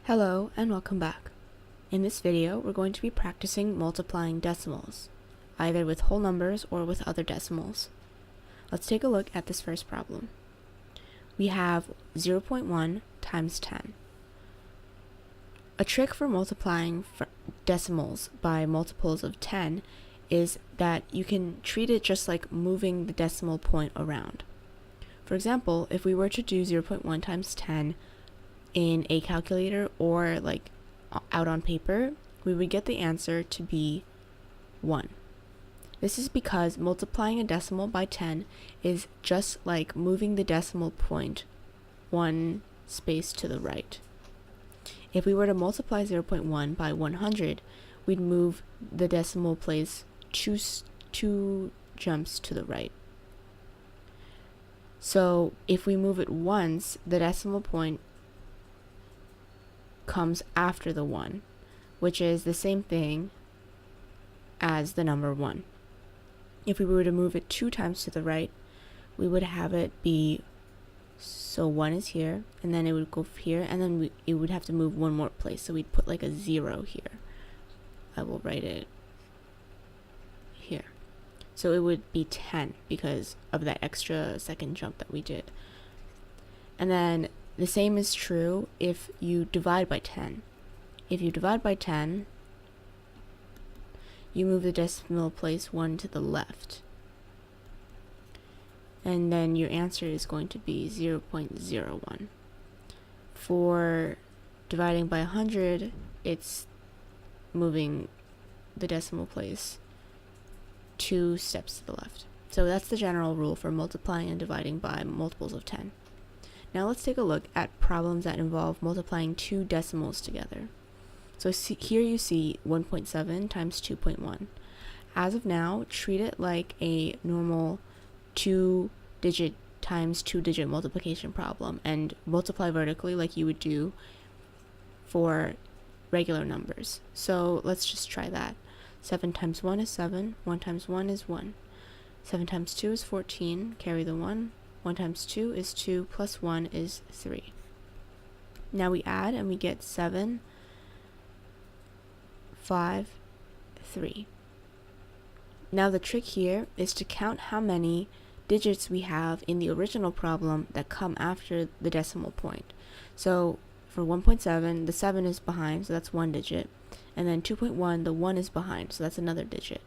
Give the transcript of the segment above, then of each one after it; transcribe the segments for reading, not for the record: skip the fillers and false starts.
Hello and welcome back. In this video, we're going to be practicing multiplying decimals, either with whole numbers or with other decimals. Let's take a look at this first problem. We have 0.1 times 10. A trick for multiplying decimals by multiples of 10 is that you can treat it just like moving the decimal point around. For example, if we were to do 0.1 times 10 in a calculator or like out on paper, we would get the answer to be 1. This is because multiplying a decimal by 10 is just like moving the decimal point one space to the right. If we were to multiply 0.1 by 100, we'd move the decimal place two jumps to the right. So if we move it once, the decimal point comes after the 1, which is the same thing as the number 1. If we were to move it 2 times to the right, we would have it be, so 1 is here, and then it would go here, and then it would have to move one more place, so we'd put like a 0 here. I will write it here. So it would be 10 because of that extra second jump that we did. And then the same is true if you divide by 10. If you divide by 10, you move the decimal place 1 to the left. And then your answer is going to be 0.01. For dividing by 100, it's moving the decimal place 2 steps to the left. So that's the general rule for multiplying and dividing by multiples of 10. Now let's take a look at problems that involve multiplying two decimals together. So here you see 1.7 times 2.1. As of now, treat it like a normal 2-digit times 2-digit multiplication problem and multiply vertically like you would do for regular numbers. So let's just try that. 7 times 1 is 7, 1 times 1 is 1. 7 times 2 is 14, carry the 1. 1 times 2 is 2, plus 1 is 3. Now we add and we get 7, 5, 3. Now the trick here is to count how many digits we have in the original problem that come after the decimal point. So for 1.7, the 7 is behind, so that's 1 digit. And then 2.1, the 1 is behind, so that's another digit.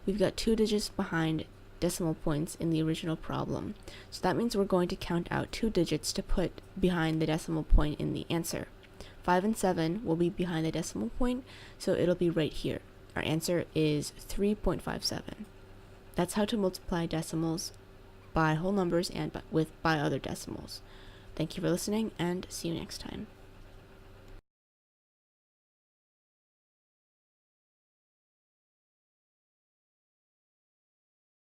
We've got 2 digits behind decimal points in the original problem. So that means we're going to count out 2 digits to put behind the decimal point in the answer. 5 and 7 will be behind the decimal point, so it'll be right here. Our answer is 3.57. That's how to multiply decimals by whole numbers and by other decimals. Thank you for listening, and see you next time.